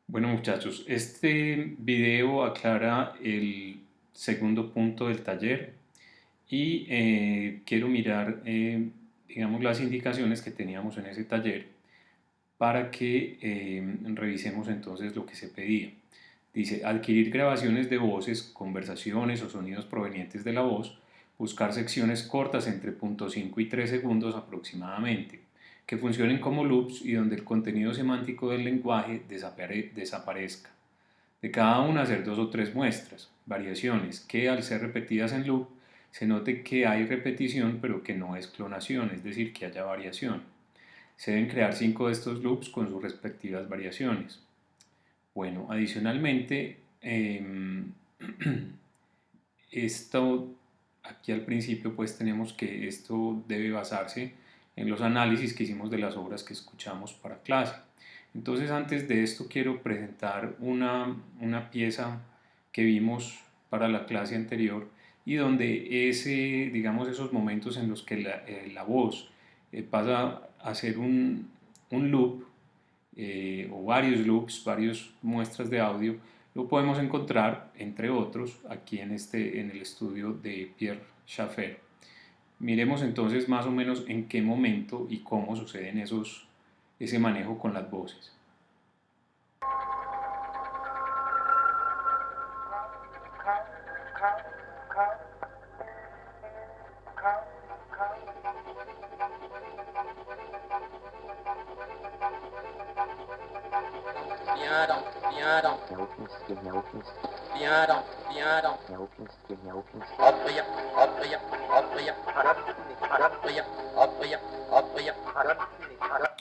Bueno muchachos, este video aclara el segundo punto del taller y quiero mirar, digamos, las indicaciones que teníamos en ese taller para que revisemos entonces lo que se pedía. Dice, adquirir grabaciones de voces, conversaciones o sonidos provenientes de la voz, buscar secciones cortas entre 0.5 y 3 segundos aproximadamente, que funcionen como loops y donde el contenido semántico del lenguaje desaparezca. De cada una hacer dos o tres muestras, variaciones, que al ser repetidas en loop, se note que hay repetición pero que no es clonación, es decir, que haya variación. Se deben crear 5 de estos loops con sus respectivas variaciones. Bueno, adicionalmente, esto aquí al principio pues tenemos que esto debe basarse en los análisis que hicimos de las obras que escuchamos para clase. Entonces antes de esto quiero presentar una pieza que vimos para la clase anterior y donde digamos, esos momentos en los que la voz pasa a ser un loop o varios loops, varias muestras de audio, lo podemos encontrar, entre otros, aquí en el estudio de Pierre Schaeffer. Miremos entonces más o menos en qué momento y cómo suceden ese manejo con las voces.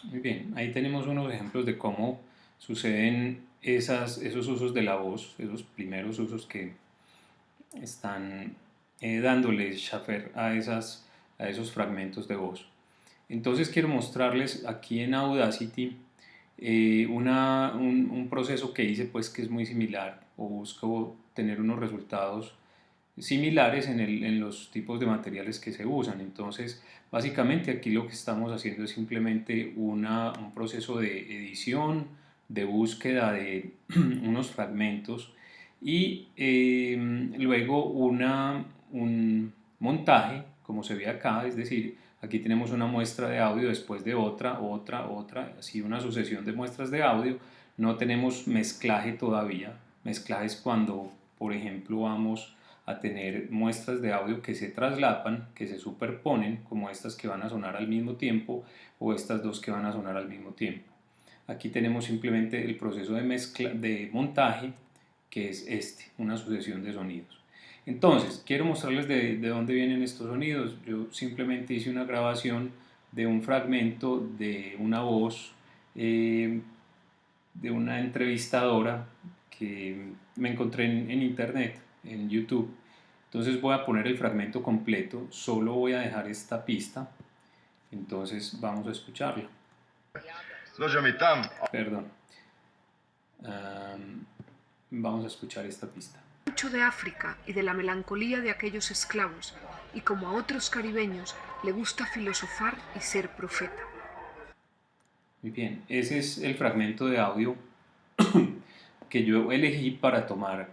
Muy bien, ahí tenemos unos ejemplos de cómo suceden esos usos de la voz, esos primeros usos que están dándole Schaffer a esos fragmentos de voz. Entonces quiero mostrarles aquí en Audacity un proceso que hice pues que es muy similar o busco tener unos resultados similares en los tipos de materiales que se usan. Entonces, básicamente aquí lo que estamos haciendo es simplemente un proceso de edición, de búsqueda de unos fragmentos y luego un montaje, como se ve acá, es decir, aquí tenemos una muestra de audio después de otra, así una sucesión de muestras de audio. No tenemos mezclaje todavía. Mezclaje es cuando, por ejemplo, vamos a tener muestras de audio que se traslapan, que se superponen, como estas que van a sonar al mismo tiempo o estas dos que van a sonar al mismo tiempo. Aquí tenemos simplemente el proceso de montaje, que es una sucesión de sonidos. Entonces, quiero mostrarles de dónde vienen estos sonidos. Yo simplemente hice una grabación de un fragmento de una voz de una entrevistadora que me encontré en internet, en YouTube. Entonces voy a poner el fragmento completo, solo voy a dejar esta pista, entonces vamos a escucharla. Perdón. Vamos a escuchar esta pista. Mucho de África y de la melancolía de aquellos esclavos, y como a otros caribeños le gusta filosofar y ser profeta. Muy bien, ese es el fragmento de audio que yo elegí para tomar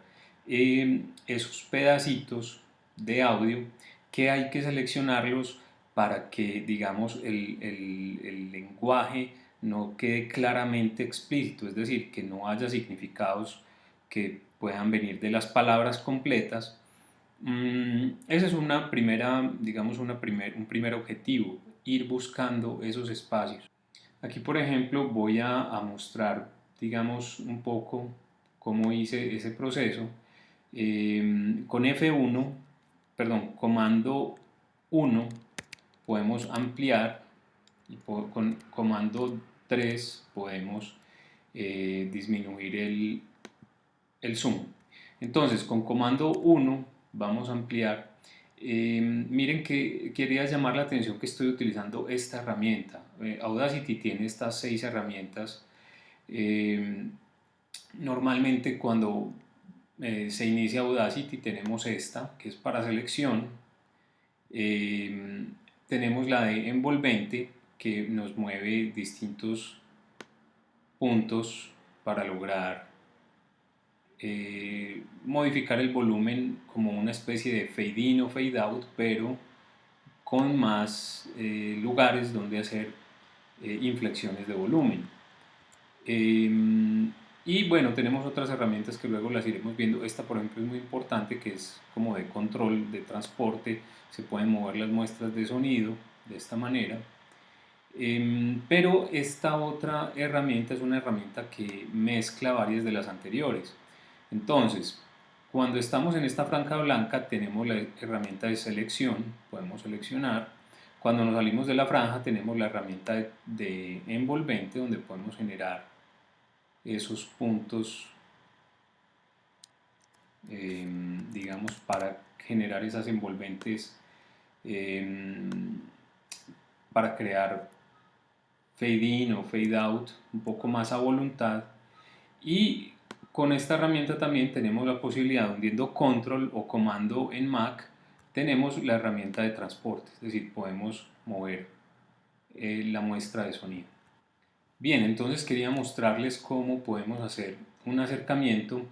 esos pedacitos de audio que hay que seleccionarlos para que, digamos, el lenguaje no quede claramente explícito, es decir, que no haya significados que puedan venir de las palabras completas. Ese es una primera, digamos, un primer objetivo, ir buscando esos espacios. Aquí, por ejemplo, voy a mostrar, digamos, un poco cómo hice ese proceso. Con F1, perdón, comando 1, podemos ampliar y con comando 3 podemos disminuir el zoom. Entonces, con comando 1 vamos a ampliar. Miren que quería llamar la atención que estoy utilizando esta herramienta. Audacity tiene estas 6 herramientas. Normalmente cuando se inicia Audacity tenemos esta, que es para selección. Tenemos la de envolvente, que nos mueve distintos puntos para lograr modificar el volumen como una especie de fade in o fade out, pero con más lugares donde hacer inflexiones de volumen. Y bueno, tenemos otras herramientas que luego las iremos viendo. Esta, por ejemplo, es muy importante, que es como de control, de transporte. Se pueden mover las muestras de sonido de esta manera. Pero esta otra herramienta es una herramienta que mezcla varias de las anteriores. Entonces, cuando estamos en esta franja blanca tenemos la herramienta de selección, podemos seleccionar. Cuando nos salimos de la franja tenemos la herramienta de envolvente, donde podemos generar esos puntos, digamos, para generar esas envolventes, para crear fade in o fade out un poco más a voluntad. Y con esta herramienta también tenemos la posibilidad, hundiendo control o comando en Mac, tenemos la herramienta de transporte, es decir, podemos mover la muestra de sonido. Bien, entonces quería mostrarles cómo podemos hacer un acercamiento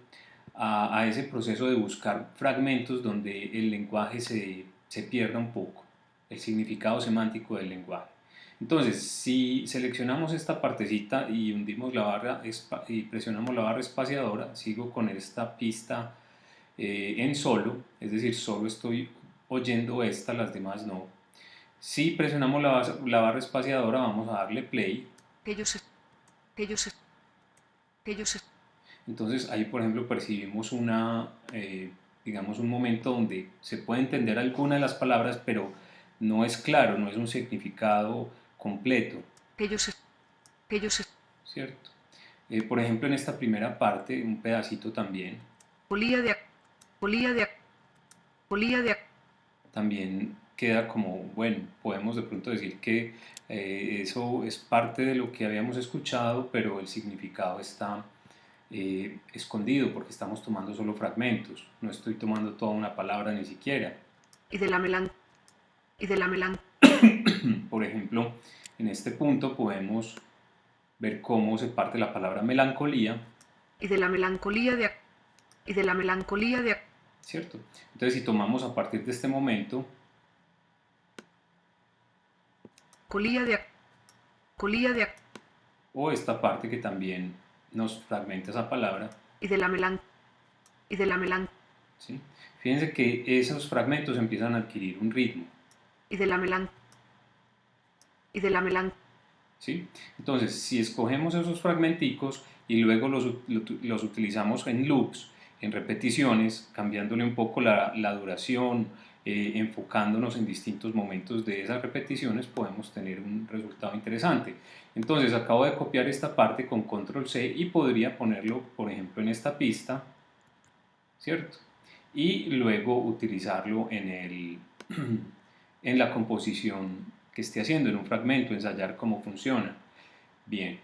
a ese proceso de buscar fragmentos donde el lenguaje se pierda un poco, el significado semántico del lenguaje. Entonces, si seleccionamos esta partecita y hundimos la barra y presionamos la barra espaciadora, sigo con esta pista en solo, es decir, solo estoy oyendo esta, las demás no. Si presionamos la barra espaciadora, vamos a darle play. Entonces ahí, por ejemplo, percibimos digamos, un momento donde se puede entender alguna de las palabras, pero no es claro, no es un significado completo. ¿Cierto? Por ejemplo, en esta primera parte, un pedacito también. También queda como, bueno, podemos de pronto decir que eso es parte de lo que habíamos escuchado, pero el significado está escondido porque estamos tomando solo fragmentos, no estoy tomando toda una palabra ni siquiera. Por ejemplo, en este punto podemos ver cómo se parte la palabra melancolía. ¿Cierto? Entonces, si tomamos a partir de este momento o esta parte que también nos fragmenta esa palabra, ¿sí? Fíjense que esos fragmentos empiezan a adquirir un ritmo. ¿Sí? Entonces, si escogemos esos fragmenticos y luego los utilizamos en loops, en repeticiones, cambiándole un poco la duración, enfocándonos en distintos momentos de esas repeticiones, podemos tener un resultado interesante. Entonces, acabo de copiar esta parte con control C y podría ponerlo, por ejemplo, en esta pista, ¿cierto? Y luego utilizarlo en la composición que esté haciendo, en un fragmento, ensayar cómo funciona. Bien,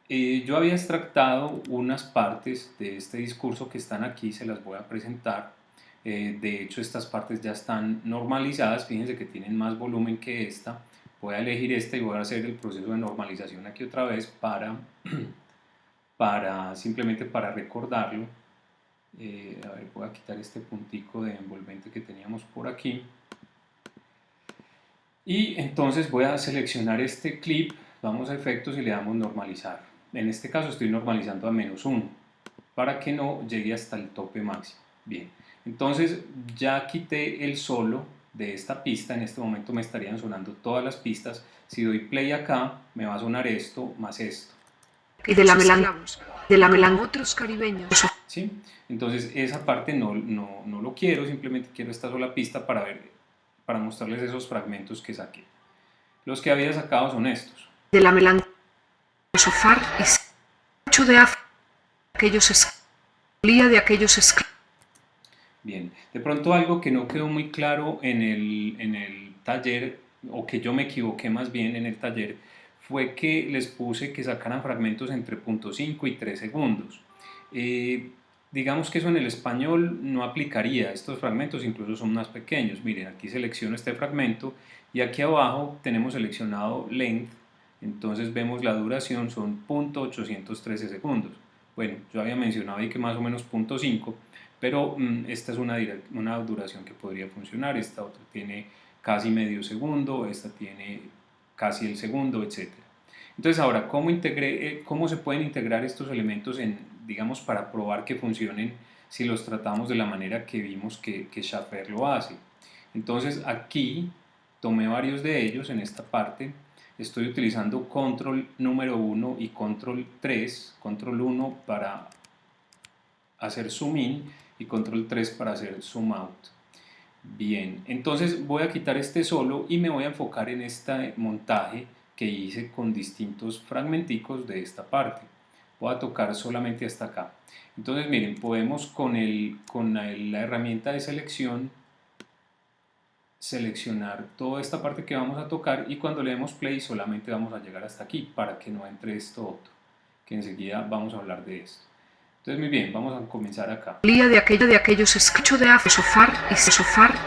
yo había extractado unas partes de este discurso que están aquí, se las voy a presentar. De hecho, estas partes ya están normalizadas, fíjense que tienen más volumen que esta. Voy a elegir esta y voy a hacer el proceso de normalización aquí otra vez simplemente para recordarlo. A ver, voy a quitar este puntico de envolvente que teníamos por aquí. Y entonces voy a seleccionar este clip, vamos a efectos y le damos normalizar. En este caso estoy normalizando a -1 para que no llegue hasta el tope máximo. Bien, entonces ya quité el solo de esta pista, en este momento me estarían sonando todas las pistas. Si doy play acá, me va a sonar esto más esto. Y de la melancolía otros caribeños. ¿Sí? Entonces esa parte no lo quiero, simplemente quiero esta sola pista para mostrarles esos fragmentos que saqué. Los que había sacado son estos. De la melancolía y mucho de aquellos esclavos. Bien, de pronto algo que no quedó muy claro en el taller, o que yo me equivoqué más bien en el taller, fue que les puse que sacaran fragmentos entre 0.5 y 3 segundos. Digamos que eso en el español no aplicaría, estos fragmentos incluso son más pequeños. Miren, aquí selecciono este fragmento y aquí abajo tenemos seleccionado length, entonces vemos la duración, son 0.813 segundos. Bueno, yo había mencionado ahí que más o menos 0.5, pero esta es una duración que podría funcionar, esta otra tiene casi medio segundo, esta tiene casi el segundo, etcétera. Entonces ahora, ¿cómo se pueden integrar estos elementos digamos, para probar que funcionen si los tratamos de la manera que vimos que Schaffer lo hace? Entonces aquí tomé varios de ellos en esta parte. Estoy utilizando control número 1 y control 3, control 1 para hacer zoom in y control 3 para hacer zoom out. Bien, entonces voy a quitar este solo y me voy a enfocar en este montaje que hice con distintos fragmenticos de esta parte. Voy a tocar solamente hasta acá. Entonces miren, podemos con la herramienta de selección seleccionar toda esta parte que vamos a tocar y cuando le demos play solamente vamos a llegar hasta aquí para que no entre esto otro, que enseguida vamos a hablar de esto. Entonces muy bien, vamos a comenzar acá. Lía de aquellos escricho de sofar y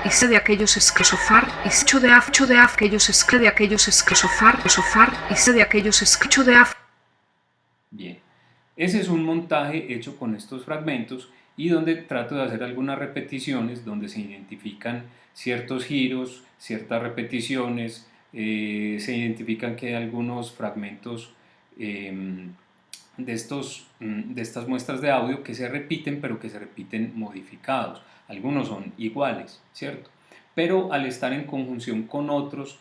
se de aquellos sofar y se de aquellos de aquellos sofar y se de aquellos escricho de Bien, ese es un montaje hecho con estos fragmentos y donde trato de hacer algunas repeticiones donde se identifican ciertos giros, ciertas repeticiones, se identifican que hay algunos fragmentos de estas muestras de audio que se repiten, pero que se repiten modificados. Algunos son iguales, ¿cierto? Pero al estar en conjunción con otros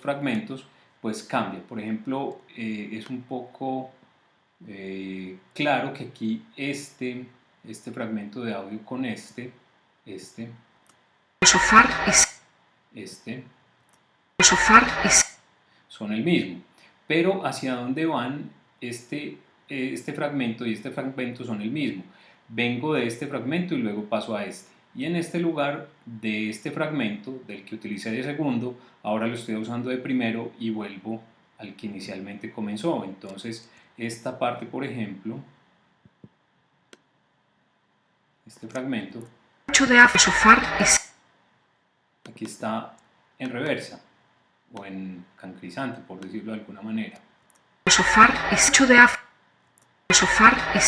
fragmentos, pues cambia. Por ejemplo, es un poco claro que aquí este fragmento de audio con este sofar y son el mismo, pero hacia dónde van este fragmento y este fragmento son el mismo. Vengo de este fragmento y luego paso a este. Y en este lugar de este fragmento, del que utilicé de segundo, ahora lo estoy usando de primero y vuelvo al que inicialmente comenzó. Entonces, esta parte, por ejemplo, este fragmento, de sofar aquí está en reversa o en cancrizante, por decirlo de alguna manera. sofar y sofar y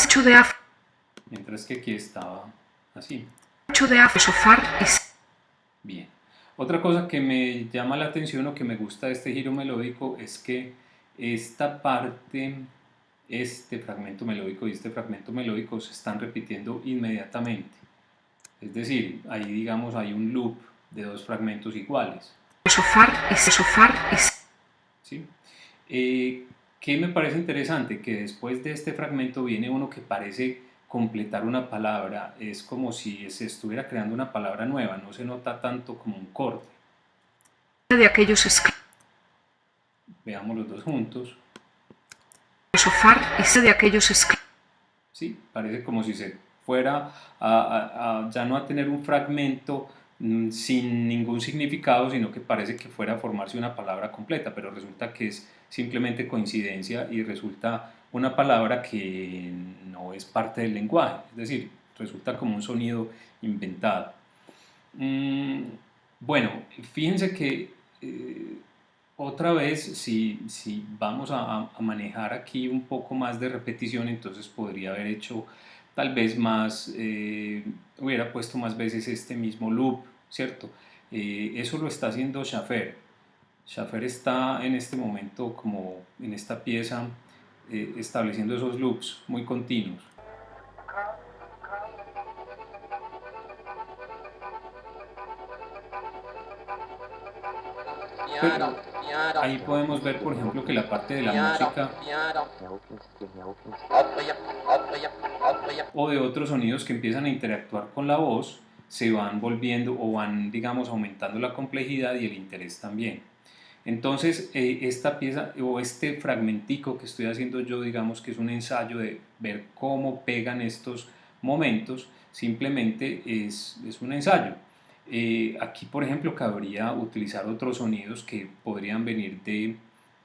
Mientras que aquí estaba así. de sofar y Bien. Otra cosa que me llama la atención o que me gusta de este giro melódico es que esta parte, este fragmento melódico y este fragmento melódico se están repitiendo inmediatamente. Es decir, ahí digamos hay un loop de dos fragmentos iguales. sofar y ¿Sí? ¿Qué me parece interesante? Que después de este fragmento viene uno que parece completar una palabra, es como si se estuviera creando una palabra nueva, no se nota tanto como un corte. de aquellos Veamos los dos juntos. sofar y de aquellos ¿Sí? Parece como si se fuera ya no a tener un fragmento sin ningún significado, sino que parece que fuera a formarse una palabra completa, pero resulta que es simplemente coincidencia y resulta una palabra que no es parte del lenguaje, es decir, resulta como un sonido inventado. Bueno, fíjense que otra vez, si vamos a manejar aquí un poco más de repetición, entonces podría haber hecho tal vez más, hubiera puesto más veces este mismo loop, ¿cierto? Eso lo está haciendo Schaffer. Schaffer está en este momento, como en esta pieza, estableciendo esos loops muy continuos. Pero ahí podemos ver, por ejemplo, que la parte de la música o de otros sonidos que empiezan a interactuar con la voz se van volviendo o van, digamos, aumentando la complejidad y el interés también. Entonces, esta pieza o este fragmentico que estoy haciendo yo, digamos que es un ensayo de ver cómo pegan estos momentos, simplemente es un ensayo. Aquí, por ejemplo, cabría utilizar otros sonidos que podrían venir de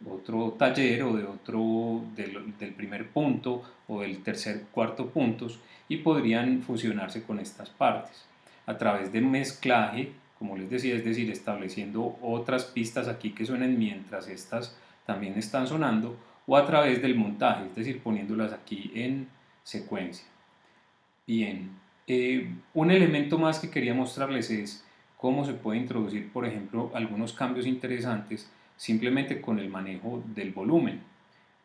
otro taller o del primer punto o del tercer, cuarto puntos y podrían fusionarse con estas partes a través de mezclaje, como les decía, es decir, estableciendo otras pistas aquí que suenen mientras estas también están sonando, o a través del montaje, es decir, poniéndolas aquí en secuencia. Bien, un elemento más que quería mostrarles es cómo se puede introducir, por ejemplo, algunos cambios interesantes simplemente con el manejo del volumen.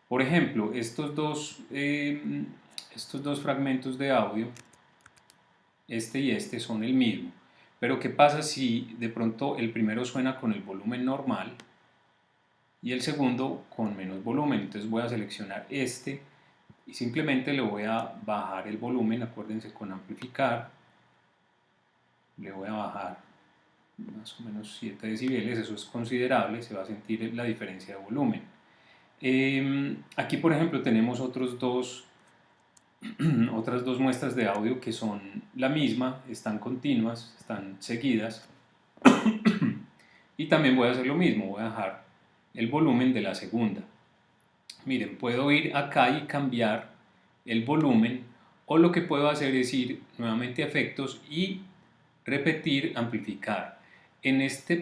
Por ejemplo, estos dos fragmentos de audio, este y este, son el mismo. Pero ¿qué pasa si de pronto el primero suena con el volumen normal y el segundo con menos volumen? Entonces voy a seleccionar este y simplemente le voy a bajar el volumen. Acuérdense, con amplificar le voy a bajar más o menos 7 decibeles, eso es considerable, se va a sentir la diferencia de volumen. Aquí por ejemplo tenemos otras dos muestras de audio que son la misma, están continuas, están seguidas, y también voy a hacer lo mismo, voy a bajar el volumen de la segunda. Miren, puedo ir acá y cambiar el volumen, o lo que puedo hacer es ir nuevamente a efectos y repetir, amplificar. En este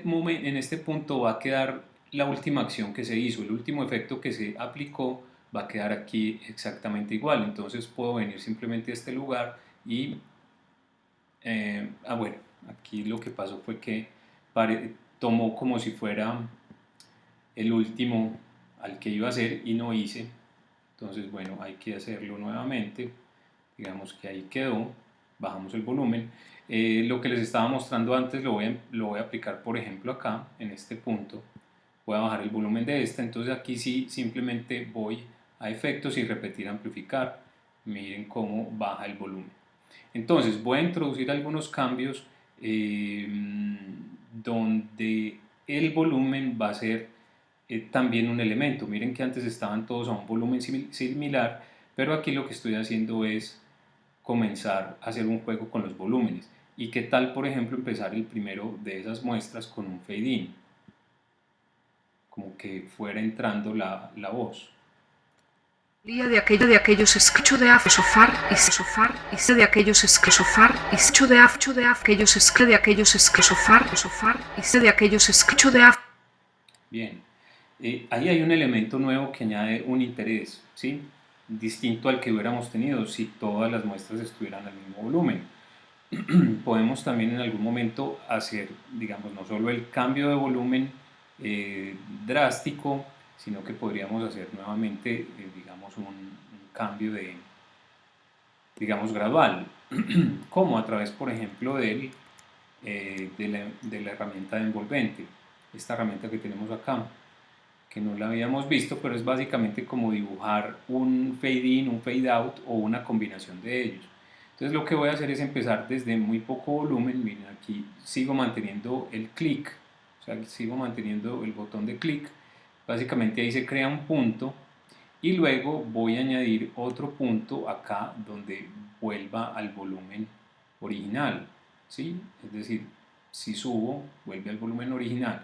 punto va a quedar la última acción que se hizo, el último efecto que se aplicó va a quedar aquí exactamente igual. Entonces puedo venir simplemente a este lugar y bueno, aquí lo que pasó fue que tomó como si fuera el último al que iba a hacer y no hice. Entonces bueno, hay que hacerlo nuevamente. Digamos que ahí quedó, bajamos el volumen. Lo que les estaba mostrando antes lo voy a aplicar, por ejemplo, acá en este punto. Voy a bajar el volumen de esta, entonces aquí sí simplemente voy a efectos y repetir, amplificar. Miren cómo baja el volumen. Entonces voy a introducir algunos cambios donde el volumen va a ser también un elemento. Miren que antes estaban todos a un volumen similar, pero aquí lo que estoy haciendo es comenzar a hacer un juego con los volúmenes. ¿Y qué tal, por ejemplo, empezar el primero de esas muestras con un fade in? Como que fuera entrando la voz. De aquellos escucho de af sofar y sofar y sé de aquellos escresofar y escucho de af aquellos escre de aquellos escresofar y sé de aquellos escucho de af. Bien, ahí hay un elemento nuevo que añade un interés, ¿sí? Distinto al que hubiéramos tenido si todas las muestras estuvieran al mismo volumen. Podemos también en algún momento hacer, digamos, no solo el cambio de volumen drástico, sino que podríamos hacer nuevamente, digamos, un cambio digamos, gradual, como a través, por ejemplo, de la herramienta de envolvente, esta herramienta que tenemos acá, que no la habíamos visto, pero es básicamente como dibujar un fade in, un fade out o una combinación de ellos. Entonces lo que voy a hacer es empezar desde muy poco volumen. Miren, aquí sigo manteniendo el clic, o sea, sigo manteniendo el botón de clic. Básicamente ahí se crea un punto y luego voy a añadir otro punto acá donde vuelva al volumen original, ¿sí? Es decir, si subo, vuelve al volumen original.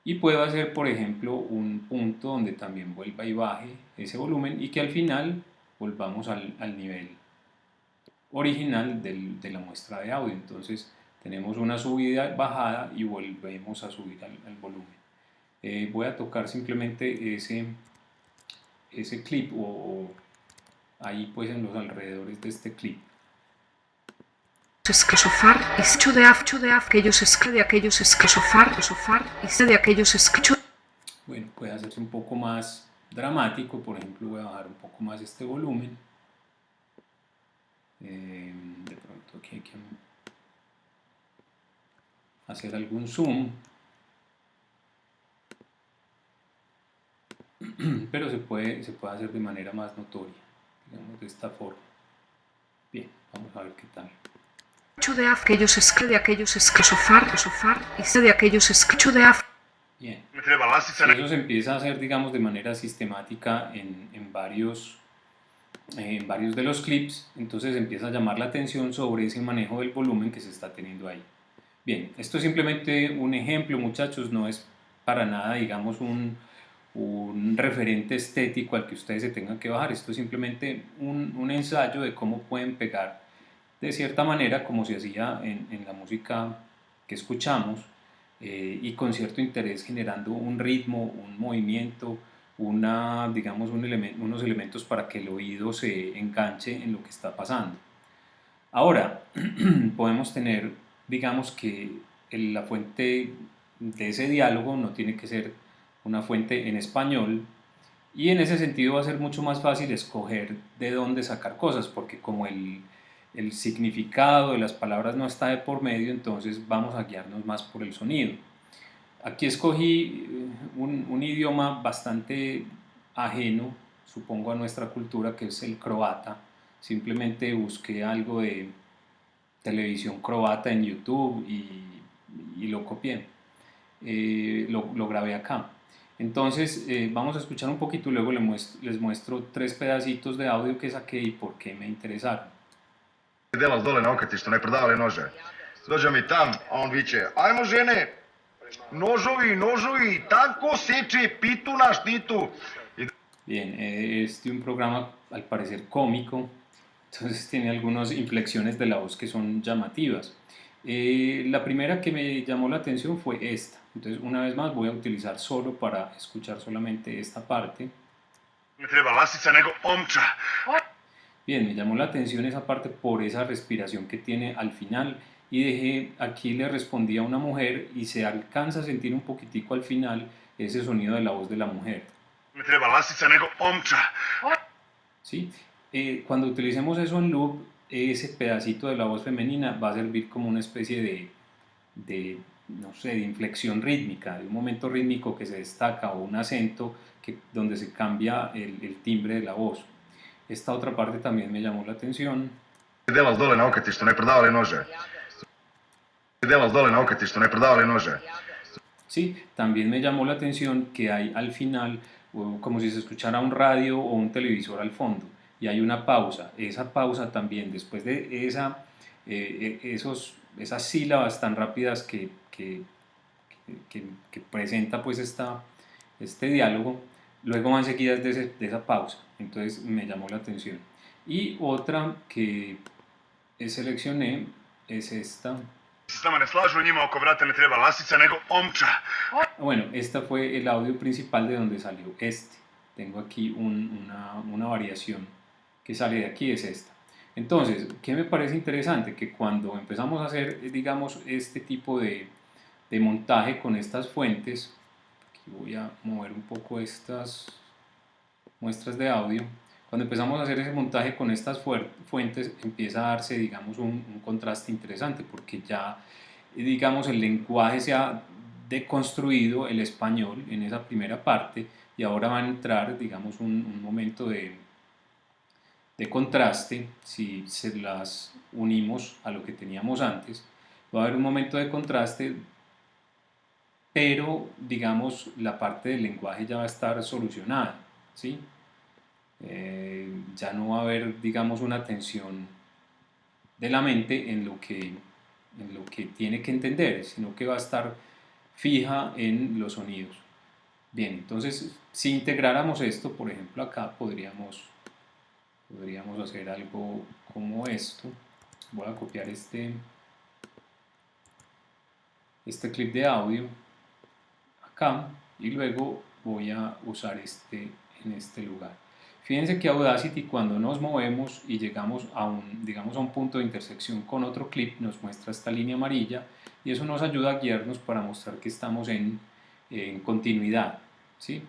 Y puedo hacer, por ejemplo, un punto donde también vuelva y baje ese volumen y que al final volvamos al nivel original de la muestra de audio. Entonces tenemos una subida, bajada y volvemos a subir al volumen. Voy a tocar simplemente ese clip o ahí pues en los alrededores de este clip. Escresofar y escucho de af aquellos escre de aquellos escresofar sofar y sé de aquellos escucho. Bueno, puede hacerse un poco más dramático. Por ejemplo, voy a bajar un poco más este volumen. De pronto aquí hay que hacer algún zoom, pero se puede hacer de manera más notoria, digamos de esta forma. Bien, vamos a ver qué tal. De af aquellos escre de aquellos escresofar y sé de aquellos escucho de af. Bien, si eso se empieza a hacer, digamos, de manera sistemática en varios de los clips, entonces empieza a llamar la atención sobre ese manejo del volumen que se está teniendo ahí. Bien, esto es simplemente un ejemplo, muchachos, no es para nada, digamos, un referente estético al que ustedes se tengan que bajar. Esto es simplemente un ensayo de cómo pueden pegar de cierta manera como se hacía en la música que escuchamos, y con cierto interés, generando un ritmo, un movimiento, digamos, unos elementos para que el oído se enganche en lo que está pasando. Ahora, podemos tener, digamos que la fuente de ese diálogo no tiene que ser una fuente en español, y en ese sentido va a ser mucho más fácil escoger de dónde sacar cosas, porque como el significado de las palabras no está de por medio, entonces vamos a guiarnos más por el sonido. Aquí escogí un idioma bastante ajeno, supongo, a nuestra cultura, que es el croata. Simplemente busqué algo de televisión croata en YouTube y lo copié, lo grabé acá. Entonces vamos a escuchar un poquito y luego les muestro tres pedacitos de audio que saqué y por qué me interesaron. Delac dole na okatištu ne prodavali nože. Dođe mi tam, a on viče, ajmo žene, nožovi, nožovi, tanko seče, pitu na štitu. Bien, este es un programa al parecer cómico, entonces tiene algunas inflexiones de la voz que son llamativas. La primera que me llamó la atención fue esta, entonces una vez más voy a utilizar solo para escuchar solamente esta parte. Ne treba lasica nego omča. Bien, me llamó la atención esa parte por esa respiración que tiene al final, y dejé, aquí le respondí a una mujer y se alcanza a sentir un poquitico al final ese sonido de la voz de la mujer. Ne treba lasica nego omča. ¿Sí? Cuando utilicemos eso en loop, ese pedacito de la voz femenina va a servir como una especie no sé, de inflexión rítmica, de un momento rítmico que se destaca, o un acento donde se cambia el timbre de la voz. Esta otra parte también me llamó la atención. Delac dole na okatištu ne prodavali nože. Delac dole na okatištu ne prodavali nože. Sí, también me llamó la atención que hay al final como si se escuchara un radio o un televisor al fondo, y hay una pausa. Esa pausa también, después de esas sílabas tan rápidas que presenta pues este diálogo, luego van seguidas de esa pausa. Entonces me llamó la atención. Y otra que seleccioné es esta. Si se s nama ne slažu, njima oko vrata ne treba lasica nego omča. Bueno, esta fue el audio principal de donde salió este. Tengo aquí una variación que sale de aquí, es esta. Entonces, ¿qué me parece interesante? Que cuando empezamos a hacer, digamos, este tipo de montaje con estas fuentes, aquí voy a mover un poco estas muestras de audio. Cuando empezamos a hacer ese montaje con estas fuentes, empieza a darse, digamos, un contraste interesante, porque ya, digamos, el lenguaje se ha deconstruido, el español, en esa primera parte, y ahora va a entrar, digamos, un momento de contraste. Si se las unimos a lo que teníamos antes, va a haber un momento de contraste, pero, digamos, la parte del lenguaje ya va a estar solucionada, ¿sí? Ya no va a haber, digamos, una tensión de la mente en lo que tiene que entender, sino que va a estar fija en los sonidos. Bien, entonces, si integráramos esto, por ejemplo, acá podríamos hacer algo como esto. Voy a copiar este clip de audio acá, y luego voy a usar en este lugar. Fíjense que Audacity, cuando nos movemos y llegamos digamos, a un punto de intersección con otro clip, nos muestra esta línea amarilla, y eso nos ayuda a guiarnos para mostrar que estamos en continuidad, ¿sí?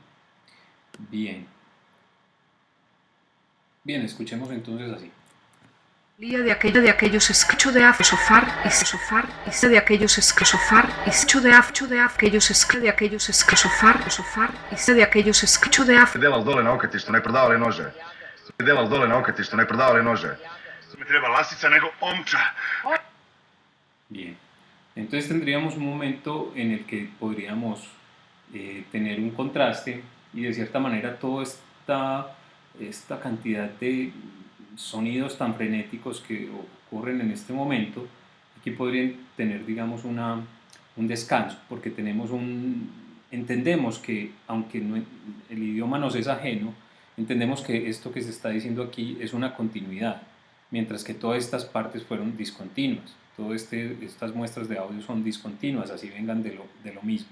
Bien, escuchemos entonces así. Lía de aquellos escricho de sofar y se de aquellos escrisofar y se de aquellos escre de aquellos escrisofar y se de aquellos escricho de Delac dole na okatištu ne prodavali nože. Delac dole na okatištu ne prodavali nože. Ne treba lasica nego omča. Bien, entonces tendríamos un momento en el que podríamos tener un contraste, y de cierta manera toda esta cantidad de sonidos tan frenéticos que ocurren en este momento, aquí podrían tener, digamos, un descanso, porque entendemos que, aunque el idioma nos es ajeno, entendemos que esto que se está diciendo aquí es una continuidad, mientras que todas estas partes fueron discontinuas. Todas estas muestras de audio son discontinuas, así vengan de lo mismo.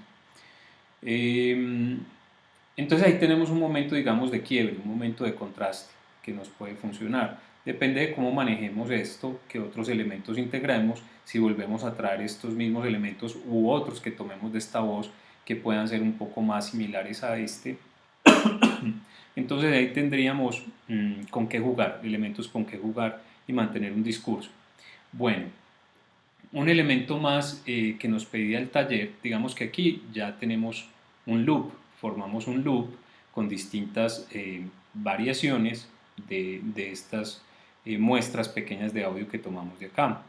Entonces ahí tenemos un momento, digamos, de quiebre, un momento de contraste que nos puede funcionar. Depende de cómo manejemos esto, qué otros elementos integremos, si volvemos a traer estos mismos elementos u otros que tomemos de esta voz que puedan ser un poco más similares a este. Entonces ahí tendríamos con qué jugar, elementos con qué jugar y mantener un discurso. Bueno, un elemento más que nos pedía el taller, digamos que aquí ya tenemos un loop, formamos un loop con distintas variaciones de estas muestras pequeñas de audio que tomamos de acá.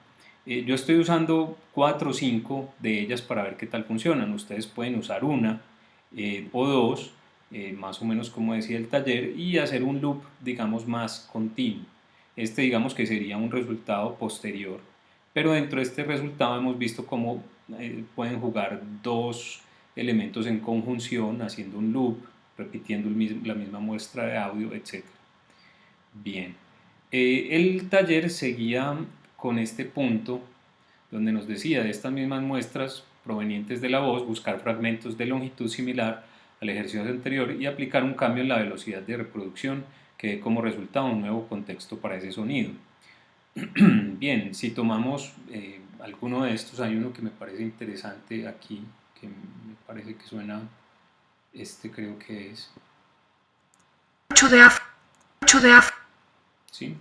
Yo estoy usando 4 o 5 de ellas para ver qué tal funcionan. Ustedes pueden usar una o dos, más o menos como decía el taller, y hacer un loop, digamos, más continuo. Este, digamos, que sería un resultado posterior, pero dentro de este resultado hemos visto cómo pueden jugar dos elementos en conjunción, haciendo un loop, repitiendo la misma muestra de audio, etc. Bien, el taller seguía con este punto donde nos decía de estas mismas muestras provenientes de la voz, buscar fragmentos de longitud similar al ejercicio anterior y aplicar un cambio en la velocidad de reproducción que dé como resultado un nuevo contexto para ese sonido. Bien, si tomamos alguno de estos, hay uno que me parece interesante aquí, que me parece que suena, este creo que es, 8 de af, 8 de af, ¿sí?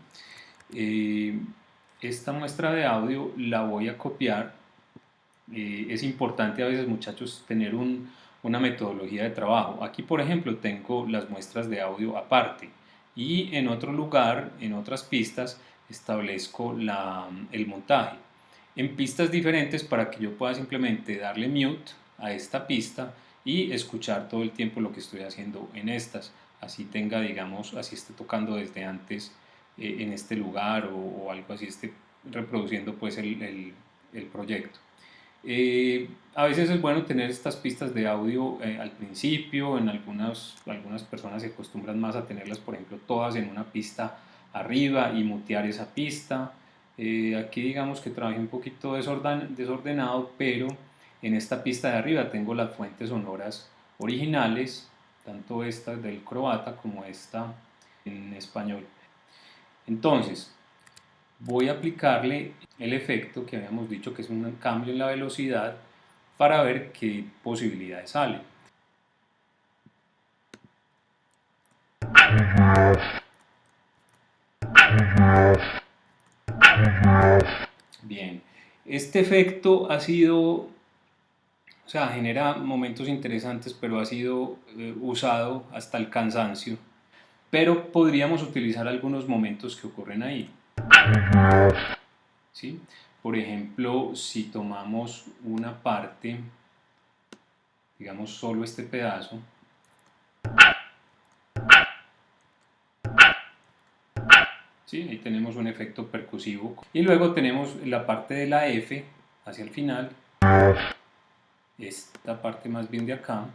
Esta muestra de audio la voy a copiar. Es importante a veces, muchachos, tener una metodología de trabajo. Aquí, por ejemplo, tengo las muestras de audio aparte y en otro lugar, en otras pistas, establezco el montaje. En pistas diferentes para que yo pueda simplemente darle mute a esta pista y escuchar todo el tiempo lo que estoy haciendo en estas. Así tenga, digamos, así esté tocando desde antes en este lugar o algo así, esté reproduciendo pues el proyecto. A veces es bueno tener estas pistas de audio al principio, en algunas personas se acostumbran más a tenerlas, por ejemplo, todas en una pista arriba y mutear esa pista. Aquí digamos que trabajé un poquito desordenado, pero en esta pista de arriba tengo las fuentes sonoras originales, tanto esta del croata como esta en español. Entonces, voy a aplicarle el efecto que habíamos dicho que es un cambio en la velocidad para ver qué posibilidades salen. Bien, este efecto ha sido, o sea, genera momentos interesantes, pero ha sido usado hasta el cansancio. Pero podríamos utilizar algunos momentos que ocurren ahí. ¿Sí? Por ejemplo, si tomamos una parte, digamos solo este pedazo, ¿sí? Ahí tenemos un efecto percusivo. Y luego tenemos la parte de la F hacia el final, esta parte más bien de acá.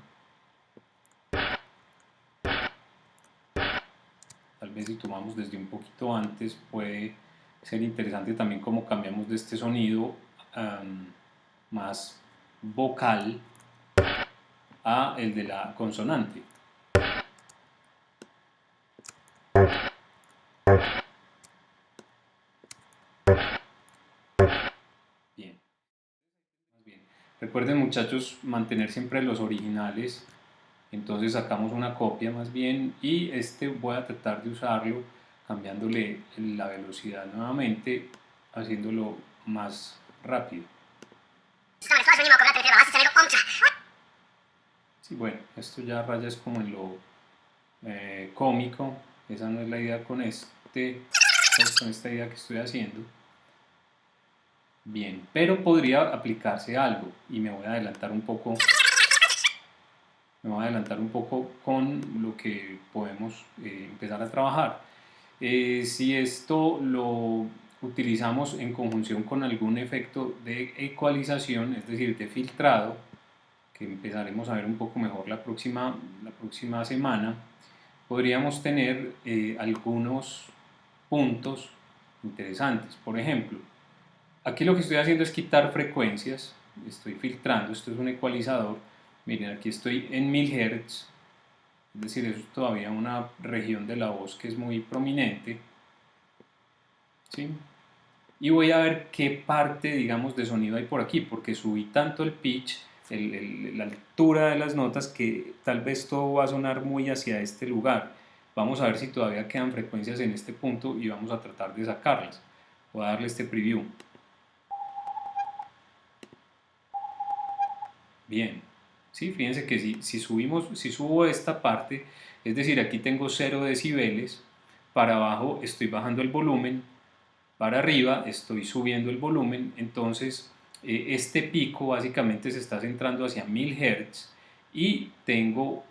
Tal vez si tomamos desde un poquito antes puede ser interesante también cómo cambiamos de este sonido más vocal a el de la consonante. Bien. Recuerden, muchachos, mantener siempre los originales. Entonces sacamos una copia más bien y este voy a tratar de usarlo cambiándole la velocidad nuevamente, haciéndolo más rápido. Sí, bueno, esto ya raya es como en lo cómico. Esa no es la idea con esta idea que estoy haciendo. Bien, pero podría aplicarse algo y me voy a adelantar un poco. Me voy a adelantar un poco con lo que podemos empezar a trabajar. Si esto lo utilizamos en conjunción con algún efecto de ecualización, es decir, de filtrado, que empezaremos a ver un poco mejor la próxima semana, podríamos tener algunos puntos interesantes. Por ejemplo, aquí lo que estoy haciendo es quitar frecuencias, estoy filtrando, esto es un ecualizador. Miren, aquí estoy en 1000 Hz es decir, es todavía una región de la voz que es muy prominente, ¿sí? Y voy a ver qué parte, digamos, de sonido hay por aquí, porque subí tanto el pitch, la altura de las notas, que tal vez todo va a sonar muy hacia este lugar. Vamos a ver si todavía quedan frecuencias en este punto y vamos a tratar de sacarlas. Voy a darle este preview. Bien, ¿sí? Fíjense que si subo esta parte, es decir, aquí tengo 0 decibeles, para abajo estoy bajando el volumen, para arriba estoy subiendo el volumen, entonces este pico básicamente se está centrando hacia 1000 Hz y tengo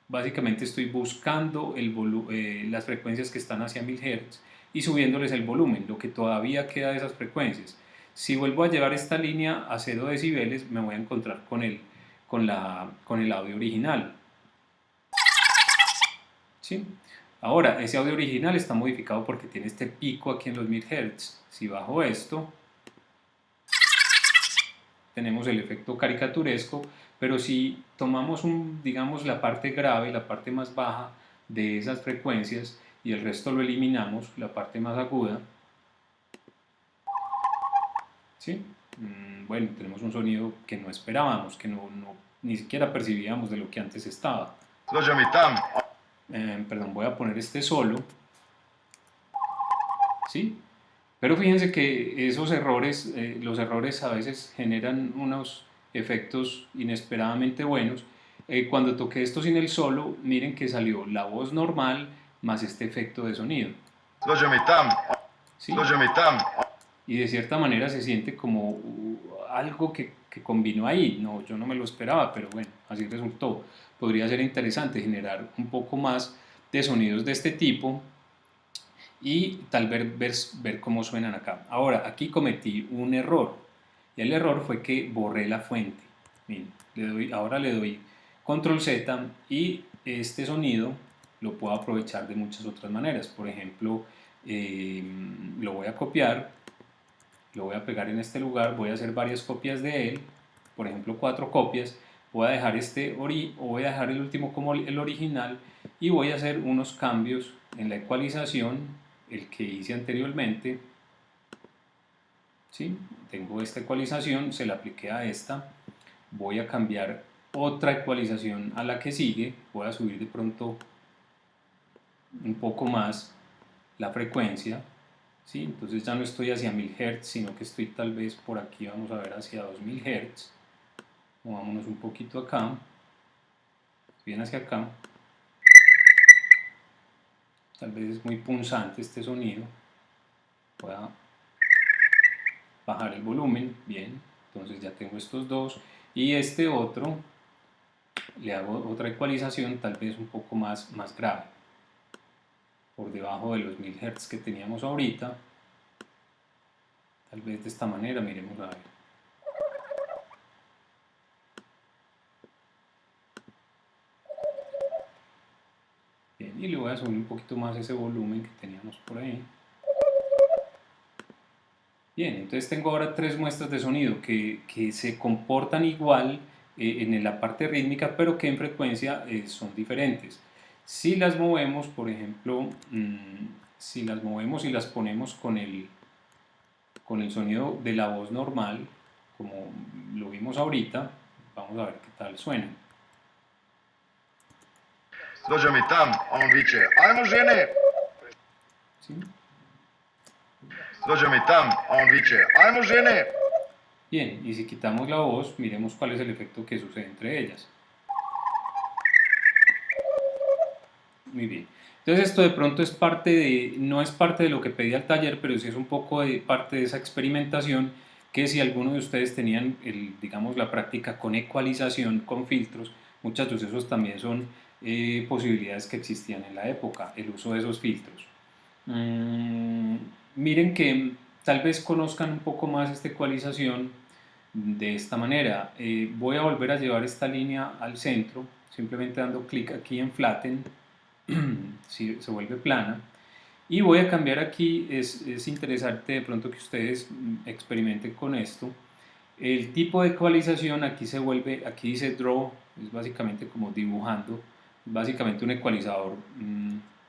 básicamente estoy buscando las frecuencias que están hacia 1000 Hz y subiéndoles el volumen, lo que todavía queda de esas frecuencias. Si vuelvo a llevar esta línea a 0 decibeles, me voy a encontrar con el audio original, ¿sí? Ahora, ese audio original está modificado porque tiene este pico aquí en los 1000 Hz. Si bajo esto, tenemos el efecto caricaturesco, pero si tomamos digamos, la parte grave, la parte más baja de esas frecuencias y el resto lo eliminamos, la parte más aguda, ¿sí? Bueno, tenemos un sonido que no esperábamos, que ni siquiera percibíamos de lo que antes estaba. Perdón, voy a poner este solo, ¿sí? Pero fíjense que esos errores, los errores a veces generan unos efectos inesperadamente buenos. Cuando toqué esto sin el solo, miren que salió la voz normal más este efecto de sonido, ¿sí? Y de cierta manera se siente como algo que combinó ahí. No, yo no me lo esperaba, pero bueno, así resultó. Podría ser interesante generar un poco más de sonidos de este tipo y tal vez ver cómo suenan acá. Ahora, aquí cometí un error y el error fue que borré la fuente. Miren, ahora le doy control Z y este sonido lo puedo aprovechar de muchas otras maneras. Por ejemplo, lo voy a copiar, lo voy a pegar en este lugar, voy a hacer varias copias de él, por ejemplo 4 copias, voy a dejar voy a dejar el último como el original y voy a hacer unos cambios en la ecualización, el que hice anteriormente, ¿sí? Tengo esta ecualización, se la apliqué a esta, voy a cambiar otra ecualización a la que sigue, voy a subir de pronto un poco más la frecuencia, ¿sí? Entonces ya no estoy hacia 1000 Hz, sino que estoy tal vez por aquí, vamos a ver, hacia 2000 Hz. Movámonos un poquito acá, bien hacia acá. Tal vez es muy punzante este sonido. Voy a bajar el volumen, bien. Entonces ya tengo estos dos. Y este otro, le hago otra ecualización, tal vez un poco más grave. Por debajo de los 1000 Hz que teníamos ahorita. Tal vez de esta manera, miremos a ver. Bien, y le voy a subir un poquito más ese volumen que teníamos por ahí. Bien, entonces tengo ahora 3 muestras de sonido que se comportan igual en la parte rítmica, pero que en frecuencia son diferentes. Si las movemos, por ejemplo, si las movemos y las ponemos con el sonido de la voz normal, como lo vimos ahorita, vamos a ver qué tal suena. Dođe mi tam, a on viče, ajmo žene! ¿Sí? Dođe mi tam, a on viče, ajmo žene! Bien, y si quitamos la voz, miremos cuál es el efecto que sucede entre ellas. Muy bien. Entonces esto de pronto es no es parte de lo que pedí al taller, pero sí es un poco de parte de esa experimentación que si alguno de ustedes tenían, digamos, la práctica con ecualización, con filtros, muchachos, esos también son posibilidades que existían en la época, el uso de esos filtros. Miren que tal vez conozcan un poco más esta ecualización de esta manera. Voy a volver a llevar esta línea al centro, simplemente dando clic aquí en Flatten, si se vuelve plana, y voy a cambiar aquí, es interesante de pronto que ustedes experimenten con esto, el tipo de ecualización aquí aquí dice Draw, es básicamente como dibujando básicamente un ecualizador,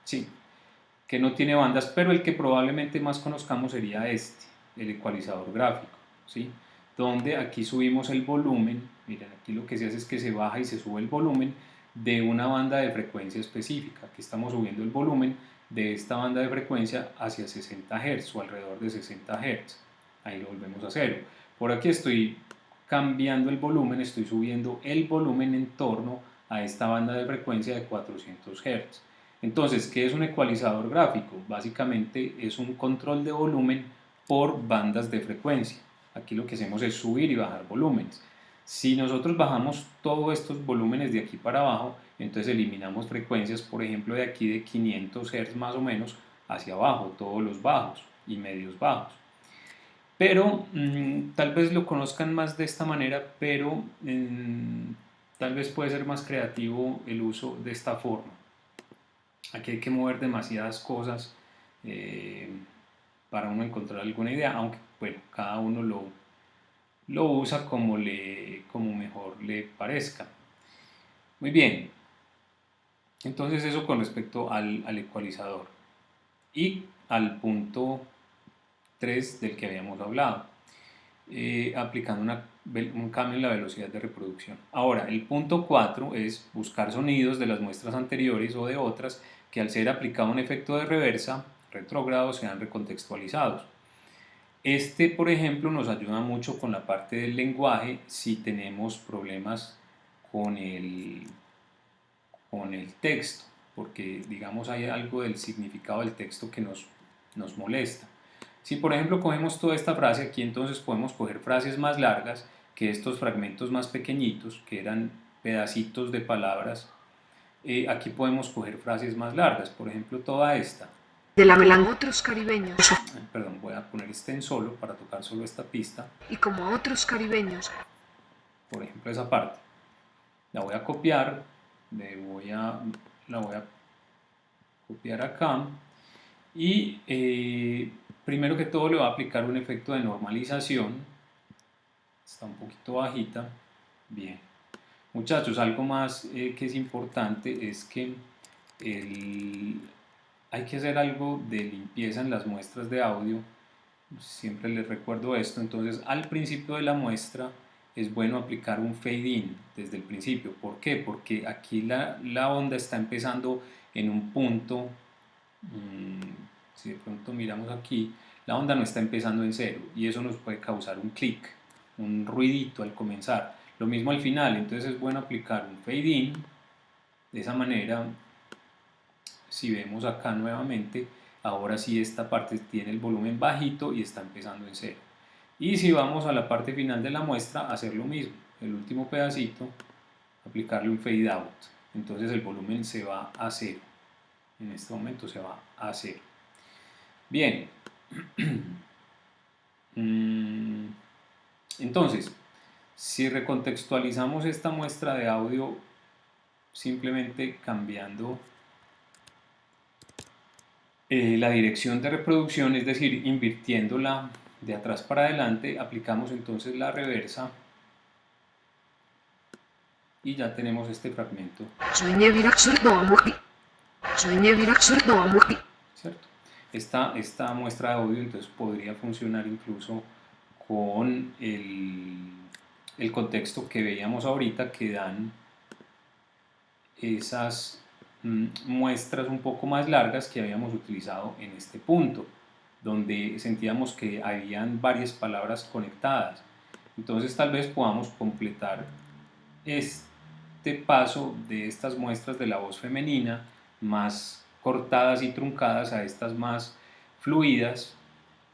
sí, que no tiene bandas, pero el que probablemente más conozcamos sería este, el ecualizador gráfico, ¿sí? Donde aquí subimos el volumen, miren, aquí lo que se hace es que se baja y se sube el volumen de una banda de frecuencia específica. Aquí estamos subiendo el volumen de esta banda de frecuencia hacia 60 Hz o alrededor de 60 Hz. Ahí lo volvemos a cero. Por aquí estoy cambiando el volumen, estoy subiendo el volumen en torno a esta banda de frecuencia de 400 Hz. Entonces, ¿qué es un ecualizador gráfico? Básicamente es un control de volumen por bandas de frecuencia. Aquí lo que hacemos es subir y bajar volúmenes. Si nosotros bajamos todos estos volúmenes de aquí para abajo, entonces eliminamos frecuencias, por ejemplo, de aquí de 500 Hz más o menos hacia abajo, todos los bajos y medios bajos. Pero tal vez lo conozcan más de esta manera, pero tal vez puede ser más creativo el uso de esta forma. Aquí hay que mover demasiadas cosas para uno encontrar alguna idea, aunque bueno, cada uno lo usa como mejor le parezca. Muy bien, entonces eso con respecto al ecualizador y al punto 3 del que habíamos hablado, aplicando un cambio en la velocidad de reproducción. Ahora, el punto 4 es buscar sonidos de las muestras anteriores o de otras que al ser aplicado un efecto de reversa, retrógrado, sean recontextualizados. Este, por ejemplo, nos ayuda mucho con la parte del lenguaje si tenemos problemas con con el texto, porque digamos hay algo del significado del texto que nos molesta. Si por ejemplo cogemos toda esta frase aquí, entonces podemos coger frases más largas que estos fragmentos más pequeñitos, que eran pedacitos de palabras. Aquí podemos coger frases más largas, por ejemplo toda esta. De la melan otros caribeños. Perdón, voy a poner este en solo para tocar solo esta pista. Y como a otros caribeños. Por ejemplo esa parte. La voy a copiar, la voy a copiar acá y primero que todo le voy a aplicar un efecto de normalización. Está un poquito bajita. Bien. Muchachos, algo más que es importante es que hay que hacer algo de limpieza en las muestras de audio. Siempre les recuerdo esto. Entonces, al principio de la muestra es bueno aplicar un fade in desde el principio. ¿Por qué? Porque aquí la onda está empezando en un punto. Si de pronto miramos aquí, la onda no está empezando en cero y eso nos puede causar un clic, un ruidito al comenzar. Lo mismo al final, entonces es bueno aplicar un fade in. De esa manera, si vemos acá nuevamente, ahora sí esta parte tiene el volumen bajito y está empezando en cero. Y si vamos a la parte final de la muestra, hacer lo mismo, el último pedacito, aplicarle un fade out. Entonces el volumen se va a cero. En este momento se va a cero. Bien. Entonces, si recontextualizamos esta muestra de audio simplemente cambiando la dirección de reproducción, es decir, invirtiéndola de atrás para adelante, aplicamos entonces la reversa y ya tenemos este fragmento. ¿Cierto? Esta muestra de audio entonces podría funcionar incluso con el contexto que veíamos ahorita, que dan esas muestras un poco más largas que habíamos utilizado en este punto, donde sentíamos que habían varias palabras conectadas. Entonces tal vez podamos completar este paso de estas muestras de la voz femenina más cortadas y truncadas a estas más fluidas,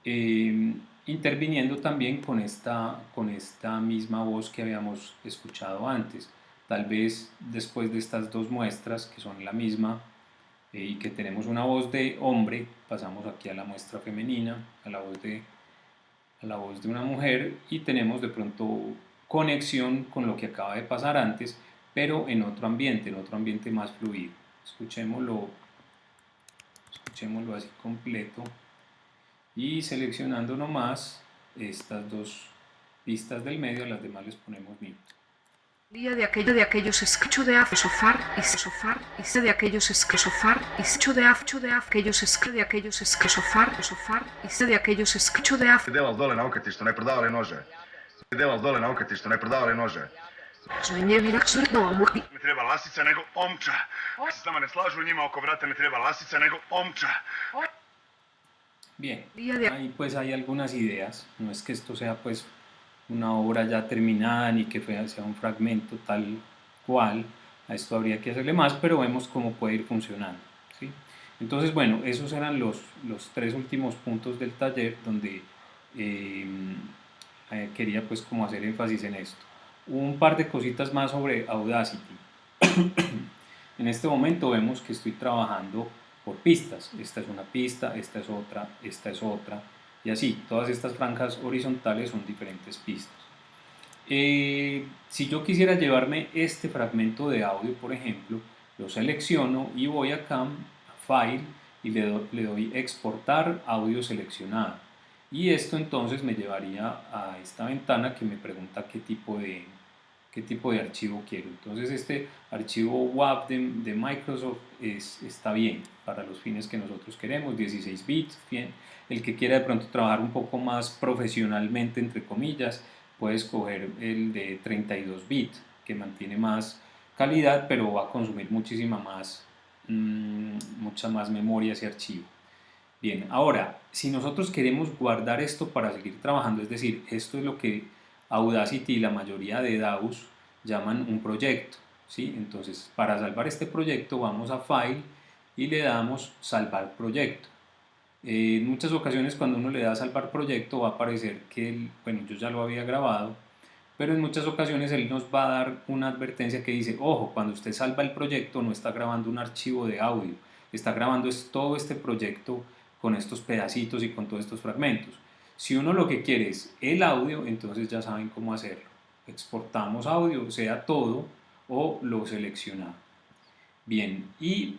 interviniendo también con esta misma voz que habíamos escuchado antes. Tal vez después de estas dos muestras que son la misma y que tenemos una voz de hombre, pasamos aquí a la muestra femenina, a la voz de una mujer y tenemos de pronto conexión con lo que acaba de pasar antes, pero en otro ambiente más fluido. Escuchémoslo así completo y seleccionando nomás estas dos pistas del medio, a las demás les ponemos mute. Lía de aquellos escricho de af sofar y sofar y se de aquellos escresofar y secho de af aquellos escre de aquellos escresofar y se de aquellos escricho de af Delal dole na okatištu ne prodavali nože. Delal dole na okatištu ne prodavali nože. Zvenje mi no murdi Ne treba lasica nego omča. Ako se s nama ne slažu njima oko vrata ne treba lasica nego omča. Bien, Lía de ahí pues hay algunas ideas, no es que esto sea pues una obra ya terminada ni que sea un fragmento tal cual, a esto habría que hacerle más, pero vemos cómo puede ir funcionando, ¿sí? Entonces, bueno, esos eran los tres últimos puntos del taller donde quería pues como hacer énfasis en esto. Un par de cositas más sobre Audacity. En este momento vemos que estoy trabajando por pistas. Esta es una pista, esta es otra, y así. Todas estas franjas horizontales son diferentes pistas. Si yo quisiera llevarme este fragmento de audio, por ejemplo, lo selecciono y voy acá a File y le doy Exportar audio seleccionado. Y esto entonces me llevaría a esta ventana que me pregunta qué tipo de archivo quiero. Entonces este archivo WAV de Microsoft está bien para los fines que nosotros queremos, 16 bits, bien. El que quiera de pronto trabajar un poco más profesionalmente, entre comillas, puede escoger el de 32 bits, que mantiene más calidad, pero va a consumir mucha más memoria ese archivo. Bien, ahora, si nosotros queremos guardar esto para seguir trabajando, es decir, esto es lo que Audacity y la mayoría de DAWs llaman un proyecto, ¿sí? Entonces, para salvar este proyecto vamos a File y le damos Salvar proyecto. En muchas ocasiones cuando uno le da Salvar proyecto va a aparecer que, bueno, yo ya lo había grabado, pero en muchas ocasiones él nos va a dar una advertencia que dice, ojo, cuando usted salva el proyecto no está grabando un archivo de audio, está grabando todo este proyecto con estos pedacitos y con todos estos fragmentos. Si uno lo que quiere es el audio, entonces ya saben cómo hacerlo. Exportamos audio, sea todo o lo seleccionado. Bien, y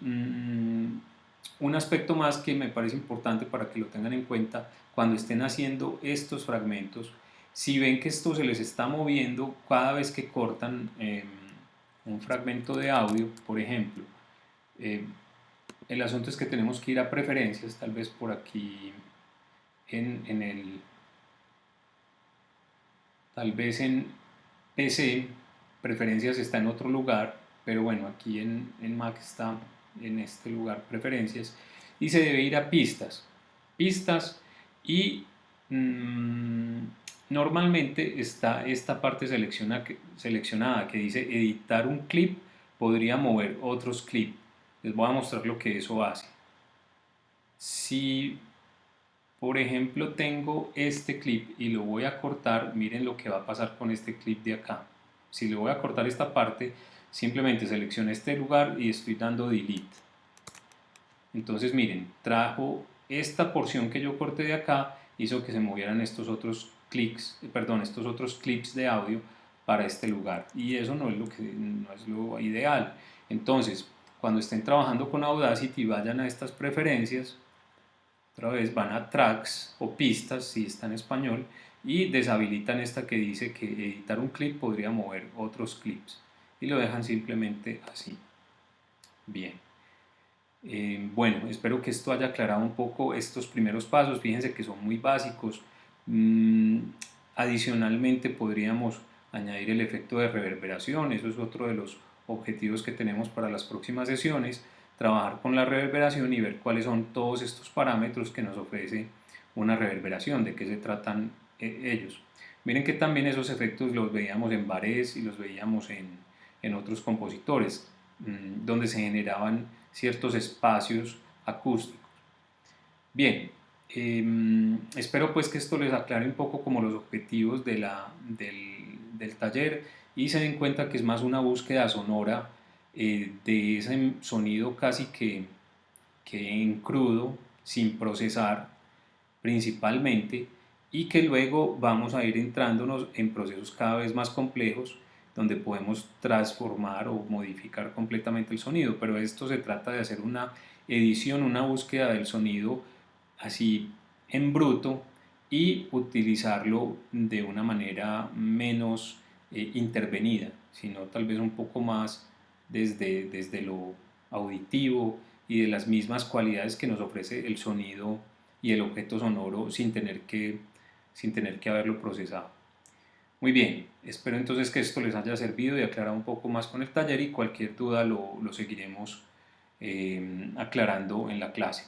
un aspecto más que me parece importante para que lo tengan en cuenta cuando estén haciendo estos fragmentos, si ven que esto se les está moviendo cada vez que cortan un fragmento de audio, por ejemplo, el asunto es que tenemos que ir a preferencias, tal vez por aquí tal vez en PC, preferencias está en otro lugar, pero bueno, aquí en Mac está en este lugar, preferencias, y se debe ir a pistas y normalmente está esta parte seleccionada que dice editar un clip, podría mover otros clips. Les voy a mostrar lo que eso hace. Si por ejemplo tengo este clip y lo voy a cortar, miren lo que va a pasar con este clip de acá. Si le voy a cortar esta parte, simplemente selecciono este lugar y estoy dando delete. Entonces miren, trajo esta porción que yo corté de acá, hizo que se movieran estos otros clips de audio para este lugar, y eso no es lo ideal. Entonces, cuando estén trabajando con Audacity, vayan a estas preferencias, otra vez van a tracks o pistas si está en español, y deshabilitan esta que dice que editar un clip podría mover otros clips, y lo dejan simplemente así. Bien. Bueno, espero que esto haya aclarado un poco estos primeros pasos. Fíjense que son muy básicos. Adicionalmente podríamos añadir el efecto de reverberación. Eso es otro de los objetivos que tenemos para las próximas sesiones, trabajar con la reverberación y ver cuáles son todos estos parámetros que nos ofrece una reverberación, de qué se tratan ellos. Miren que también esos efectos los veíamos en Varese y los veíamos en otros compositores, donde se generaban ciertos espacios acústicos. Bien, espero pues que esto les aclare un poco como los objetivos del taller, y se den cuenta que es más una búsqueda sonora de ese sonido casi que en crudo, sin procesar principalmente, y que luego vamos a ir entrándonos en procesos cada vez más complejos donde podemos transformar o modificar completamente el sonido, pero esto se trata de hacer una edición, una búsqueda del sonido así en bruto y utilizarlo de una manera menos intervenida, sino tal vez un poco más desde lo auditivo y de las mismas cualidades que nos ofrece el sonido y el objeto sonoro sin tener que haberlo procesado. Muy bien, espero entonces que esto les haya servido y aclarado un poco más con el taller, y cualquier duda lo seguiremos aclarando en la clase.